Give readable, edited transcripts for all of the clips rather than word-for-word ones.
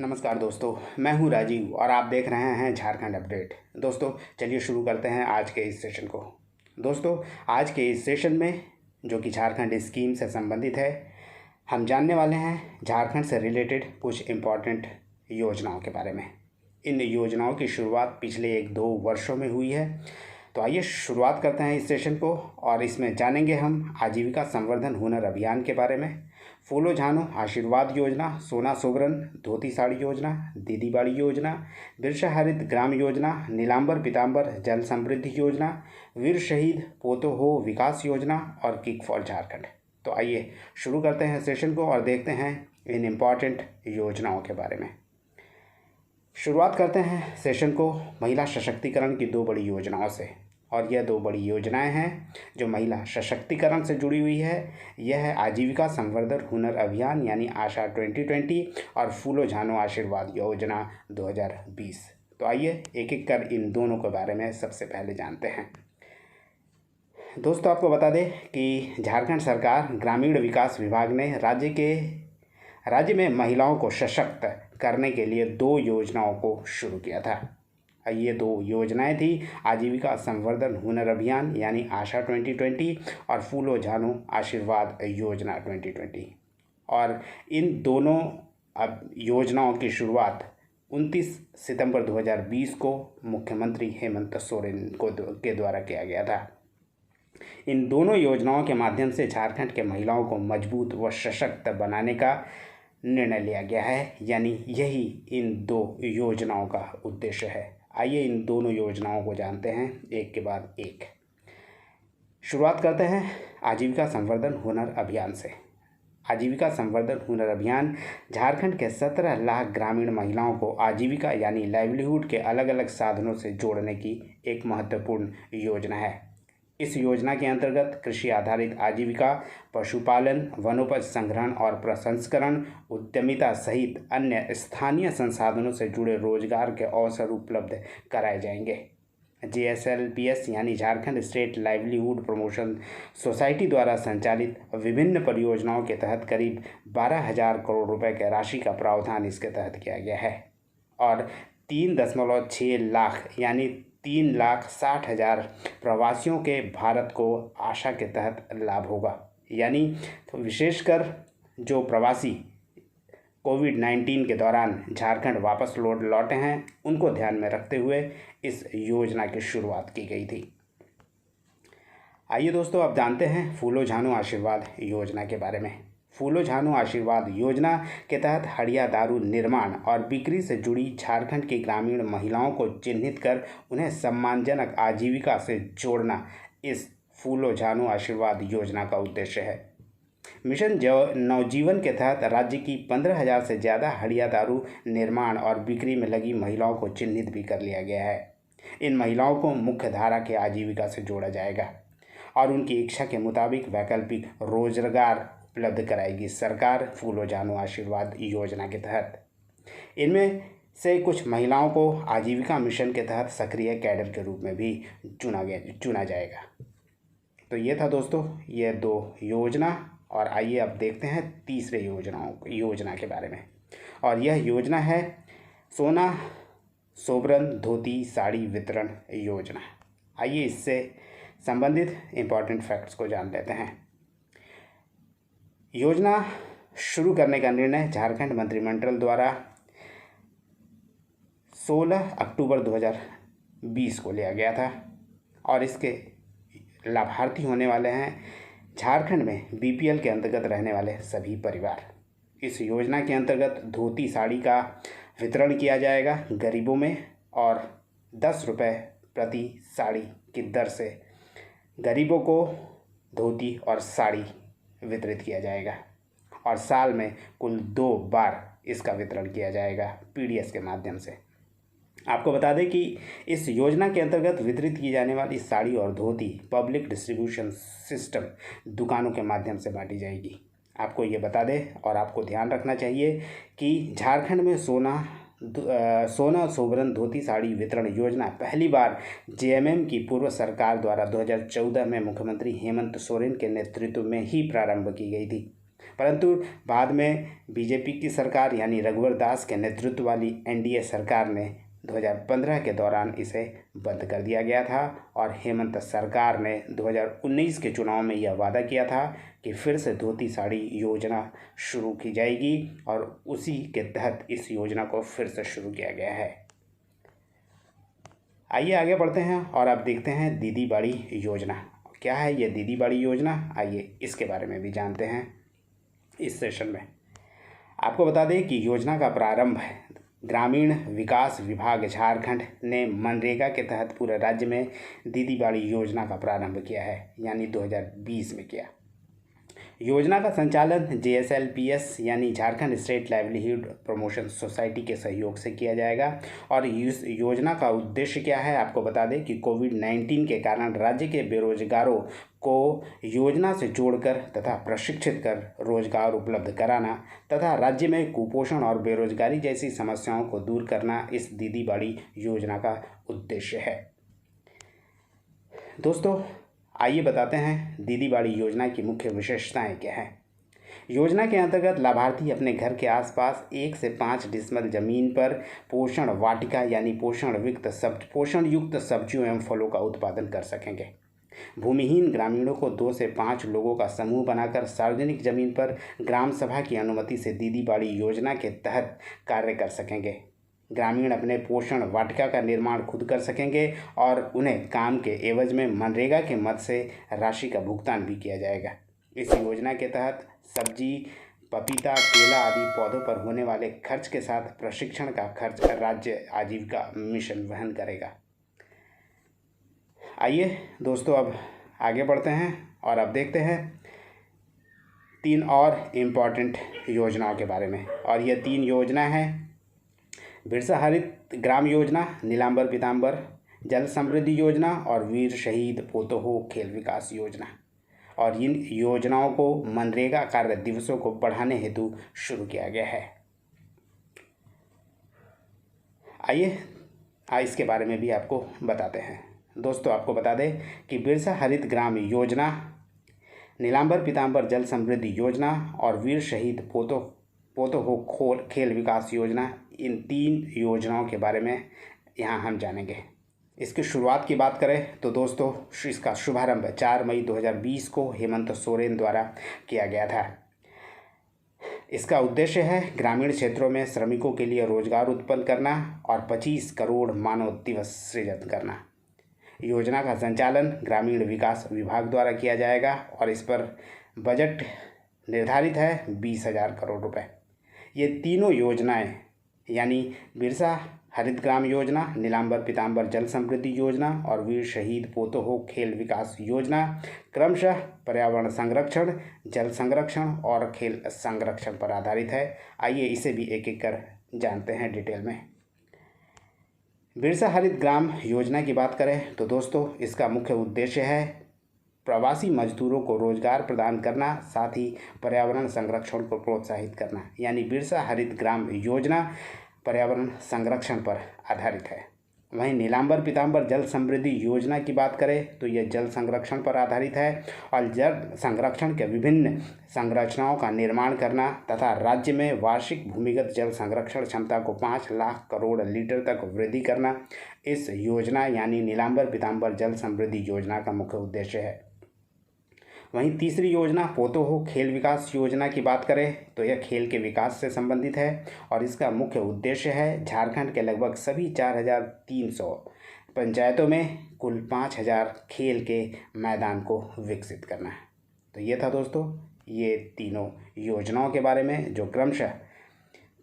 नमस्कार दोस्तों, मैं हूं राजीव और आप देख रहे हैं झारखंड अपडेट। दोस्तों चलिए शुरू करते हैं आज के इस सेशन को। दोस्तों आज के इस सेशन में जो कि झारखंड स्कीम से संबंधित है, हम जानने वाले हैं झारखंड से रिलेटेड कुछ इम्पॉर्टेंट योजनाओं के बारे में। इन योजनाओं की शुरुआत पिछले 1-2 वर्षों में हुई है। तो आइए शुरुआत करते हैं इस सेशन को और इसमें जानेंगे हम आजीविका संवर्धन हुनर अभियान के बारे में, फूलो झानो आशीर्वाद योजना, सोना सुगरन धोती साड़ी योजना, दीदी बाड़ी योजना, बिरसा हरित ग्राम योजना, नीलांबर पीताम्बर जल समृद्धि योजना, वीर शहीद पोतो हो विकास योजना और किक फॉर झारखंड। तो आइए शुरू करते हैं सेशन को और देखते हैं इन इम्पॉर्टेंट योजनाओं के बारे में। शुरुआत करते हैं सेशन को महिला सशक्तिकरण की 2 बड़ी योजनाओं से, और यह 2 बड़ी योजनाएं हैं जो महिला सशक्तिकरण से जुड़ी हुई है। यह है आजीविका संवर्धन हुनर अभियान यानी आशा 2020 और फूलो झानो आशीर्वाद योजना 2020। तो आइए एक एक कर इन दोनों के बारे में सबसे पहले जानते हैं। दोस्तों आपको बता दें कि झारखंड सरकार ग्रामीण विकास विभाग ने राज्य में महिलाओं को सशक्त करने के लिए 2 योजनाओं को शुरू किया था। ये 2 योजनाएं थी आजीविका संवर्धन हुनर अभियान यानी आशा 2020 और फूलो झानो आशीर्वाद योजना 2020। और इन दोनों योजनाओं की शुरुआत 29 सितंबर 2020 को मुख्यमंत्री हेमंत सोरेन के द्वारा किया गया था। इन दोनों योजनाओं के माध्यम से झारखंड के महिलाओं को मजबूत व सशक्त बनाने का निर्णय लिया गया है, यानी यही इन 2 योजनाओं का उद्देश्य है। आइए इन दोनों योजनाओं को जानते हैं एक के बाद एक। शुरुआत करते हैं आजीविका संवर्धन हुनर अभियान से। आजीविका संवर्धन हुनर अभियान झारखंड के 17 लाख ग्रामीण महिलाओं को आजीविका यानी लाइवलीहुड के अलग अलग साधनों से जोड़ने की एक महत्वपूर्ण योजना है। इस योजना के अंतर्गत कृषि आधारित आजीविका, पशुपालन, वनोपज संग्रहण और प्रसंस्करण, उद्यमिता सहित अन्य स्थानीय संसाधनों से जुड़े रोजगार के अवसर उपलब्ध कराए जाएंगे। JSLPS यानी Jharkhand state livelihood promotion society द्वारा संचालित विभिन्न परियोजनाओं के तहत करीब 12,000 करोड़ रुपए के राशि का प्रावधान इसके तहत किया गया है और 3.6 लाख यानी 3,60,000 प्रवासियों के भारत को आशा के तहत लाभ होगा। यानी तो विशेषकर जो प्रवासी कोविड-19 के दौरान झारखंड वापस लौटे हैं, उनको ध्यान में रखते हुए इस योजना की शुरुआत की गई थी। आइए दोस्तों अब जानते हैं फूलो झानो आशीर्वाद योजना के बारे में। फूलो झानो आशीर्वाद योजना के तहत हड़िया दारू निर्माण और बिक्री से जुड़ी झारखंड की ग्रामीण महिलाओं को चिन्हित कर उन्हें सम्मानजनक आजीविका से जोड़ना इस फूलो झानो आशीर्वाद योजना का उद्देश्य है। मिशन नवजीवन के तहत राज्य की 15,000 से ज़्यादा हड़िया दारू निर्माण और बिक्री में लगी महिलाओं को चिन्हित भी कर लिया गया है। इन महिलाओं को मुख्य धारा के आजीविका से जोड़ा जाएगा और उनकी इच्छा के मुताबिक वैकल्पिक रोजगार उपलब्ध कराएगी सरकार फूलो झानो आशीर्वाद योजना के तहत। इनमें से कुछ महिलाओं को आजीविका मिशन के तहत सक्रिय कैडर के रूप में भी चुना जाएगा। तो ये था दोस्तों ये 2 योजना। और आइए अब देखते हैं तीसरे योजना के बारे में, और यह योजना है सोना सोबरन धोती साड़ी वितरण योजना। आइए इससे संबंधित इम्पॉर्टेंट फैक्ट्स को जान लेते हैं। योजना शुरू करने का निर्णय झारखंड मंत्रिमंडल द्वारा 16 अक्टूबर 2020 को लिया गया था और इसके लाभार्थी होने वाले हैं झारखंड में BPL के अंतर्गत रहने वाले सभी परिवार। इस योजना के अंतर्गत धोती साड़ी का वितरण किया जाएगा गरीबों में और 10 रुपये प्रति साड़ी की दर से गरीबों को धोती और साड़ी वितरित किया जाएगा और साल में कुल 2 बार इसका वितरण किया जाएगा PDS के माध्यम से। आपको बता दें कि इस योजना के अंतर्गत वितरित की जाने वाली साड़ी और धोती पब्लिक डिस्ट्रीब्यूशन सिस्टम दुकानों के माध्यम से बांटी जाएगी। आपको ये बता दें और आपको ध्यान रखना चाहिए कि झारखंड में सोना सोबरन धोती साड़ी वितरण योजना पहली बार JMM की पूर्व सरकार द्वारा 2014 में मुख्यमंत्री हेमंत सोरेन के नेतृत्व में ही प्रारंभ की गई थी। परंतु बाद में बीजेपी की सरकार यानी रघुवर दास के नेतृत्व वाली एनडीए सरकार ने 2015 के दौरान इसे बंद कर दिया गया था और हेमंत सरकार ने 2019 के चुनाव में यह वादा किया था कि फिर से धोती साड़ी योजना शुरू की जाएगी और उसी के तहत इस योजना को फिर से शुरू किया गया है। आइए आगे बढ़ते हैं और अब देखते हैं दीदी बाड़ी योजना। क्या है ये दीदी बाड़ी योजना, आइए इसके बारे में भी जानते हैं इस सेशन में। आपको बता दें कि योजना का प्रारंभ ग्रामीण विकास विभाग झारखंड ने मनरेगा के तहत पूरे राज्य में दीदी बाड़ी योजना का प्रारंभ किया है, यानी 2020 में किया। योजना का संचालन JSLPS यानी Jharkhand state livelihood promotion society के सहयोग से किया जाएगा। और इस योजना का उद्देश्य क्या है, आपको बता दें कि कोविड-19 के कारण राज्य के बेरोजगारों को योजना से जोड़कर तथा प्रशिक्षित कर रोजगार उपलब्ध कराना तथा राज्य में कुपोषण और बेरोजगारी जैसी समस्याओं को दूर करना इस दीदी बाड़ी योजना का उद्देश्य है। दोस्तों आइए बताते हैं दीदी बाड़ी योजना की मुख्य विशेषताएं क्या हैं। योजना के अंतर्गत लाभार्थी अपने घर के आसपास 1 से 5 डिसमिल जमीन पर पोषण वाटिका यानी पोषण युक्त सब्जियों एवं फलों का उत्पादन कर सकेंगे। भूमिहीन ग्रामीणों को 2 से 5 लोगों का समूह बनाकर सार्वजनिक जमीन पर ग्राम सभा की अनुमति से दीदी बाड़ी योजना के तहत कार्य कर सकेंगे। ग्रामीण अपने पोषण वाटिका का निर्माण खुद कर सकेंगे और उन्हें काम के एवज में मनरेगा के मद से राशि का भुगतान भी किया जाएगा। इस योजना के तहत सब्जी, पपीता, केला आदि पौधों पर होने वाले खर्च के साथ प्रशिक्षण का खर्च राज्य आजीविका मिशन वहन करेगा। आइए दोस्तों अब आगे बढ़ते हैं और अब देखते हैं 3 और इम्पॉर्टेंट योजनाओं के बारे में। और ये 3 योजना हैं बिरसा हरित ग्राम योजना, नीलांबर पीतांबर जल समृद्धि योजना और वीर शहीद पोतोहो खेल विकास योजना। और इन योजनाओं को मनरेगा कार्य दिवसों को बढ़ाने हेतु शुरू किया गया है। आइए इसके बारे में भी आपको बताते हैं। दोस्तों आपको बता दें कि बिरसा हरित ग्राम योजना, नीलांबर पीतांबर जल समृद्धि योजना और वीर शहीद पोतोहो खेल विकास योजना, इन 3 योजनाओं के बारे में यहाँ हम जानेंगे। इसकी शुरुआत की बात करें तो दोस्तों इसका शुभारंभ 4 मई 2020 को हेमंत सोरेन द्वारा किया गया था। इसका उद्देश्य है ग्रामीण क्षेत्रों में श्रमिकों के लिए रोजगार उत्पन्न करना और 25 करोड़ मानव दिवस सृजन करना। योजना का संचालन ग्रामीण विकास विभाग द्वारा किया जाएगा और इस पर बजट निर्धारित है 20,000 करोड़ रुपए। ये तीनों योजनाएं यानी बिरसा हरित ग्राम योजना, नीलांबर पीतांबर जल समृद्धि योजना और वीर शहीद पोतोहो खेल विकास योजना क्रमशः पर्यावरण संरक्षण, जल संरक्षण और खेल संरक्षण पर आधारित है। आइए इसे भी एक एक कर जानते हैं डिटेल में। बिरसा हरित ग्राम योजना की बात करें तो दोस्तों इसका मुख्य उद्देश्य है प्रवासी मजदूरों को रोजगार प्रदान करना, साथ ही पर्यावरण संरक्षण को प्रोत्साहित करना। यानी बिरसा हरित ग्राम योजना पर्यावरण संरक्षण पर आधारित है। वहीं नीलांबर पीतांबर जल समृद्धि योजना की बात करें तो यह जल संरक्षण पर आधारित है और जल संरक्षण के विभिन्न संरचनाओं का निर्माण करना तथा राज्य में वार्षिक भूमिगत जल संरक्षण क्षमता को 5 लाख करोड़ लीटर तक वृद्धि करना इस योजना यानी नीलांबर पीतांबर जल समृद्धि योजना का मुख्य उद्देश्य है। वहीं तीसरी योजना पोतोहो खेल विकास योजना की बात करें तो यह खेल के विकास से संबंधित है और इसका मुख्य उद्देश्य है झारखंड के लगभग सभी 4,300 पंचायतों में कुल 5,000 खेल के मैदान को विकसित करना है। तो ये था दोस्तों ये तीनों योजनाओं के बारे में जो क्रमशः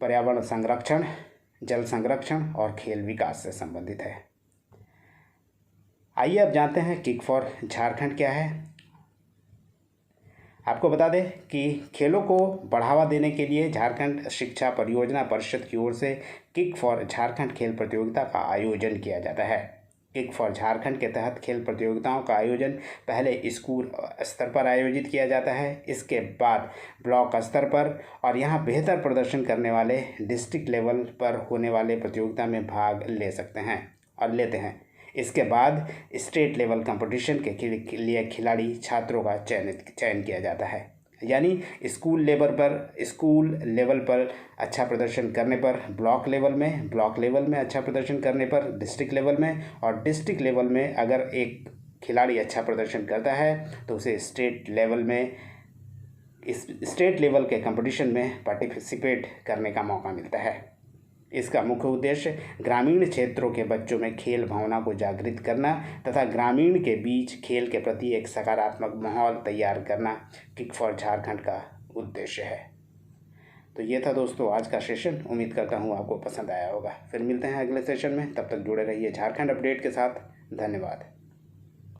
पर्यावरण संरक्षण, जल संरक्षण और खेल विकास से संबंधित है। आइए अब जानते हैं किक फॉर झारखंड क्या है। आपको बता दें कि खेलों को बढ़ावा देने के लिए झारखंड शिक्षा परियोजना परिषद की ओर से किक फॉर झारखंड खेल प्रतियोगिता का आयोजन किया जाता है। किक फॉर झारखंड के तहत खेल प्रतियोगिताओं का आयोजन पहले स्कूल स्तर पर आयोजित किया जाता है, इसके बाद ब्लॉक स्तर पर और यहाँ बेहतर प्रदर्शन करने वाले डिस्ट्रिक्ट लेवल पर होने वाले प्रतियोगिता में भाग ले सकते हैं और लेते हैं। इसके बाद स्टेट लेवल कंपटीशन के लिए खिलाड़ी छात्रों का चयन किया जाता है। यानी स्कूल लेवल पर अच्छा प्रदर्शन करने पर ब्लॉक लेवल में अच्छा प्रदर्शन करने पर डिस्ट्रिक्ट लेवल में, और डिस्ट्रिक्ट लेवल में अगर एक खिलाड़ी अच्छा प्रदर्शन करता है तो उसे स्टेट लेवल के कंपटीशन में पार्टिसिपेट करने का मौका मिलता है। इसका मुख्य उद्देश्य ग्रामीण क्षेत्रों के बच्चों में खेल भावना को जागृत करना तथा ग्रामीण के बीच खेल के प्रति एक सकारात्मक माहौल तैयार करना किक फॉर झारखंड का उद्देश्य है। तो ये था दोस्तों आज का सेशन। उम्मीद करता हूँ आपको पसंद आया होगा। फिर मिलते हैं अगले सेशन में, तब तक जुड़े रहिए झारखंड अपडेट के साथ। धन्यवाद।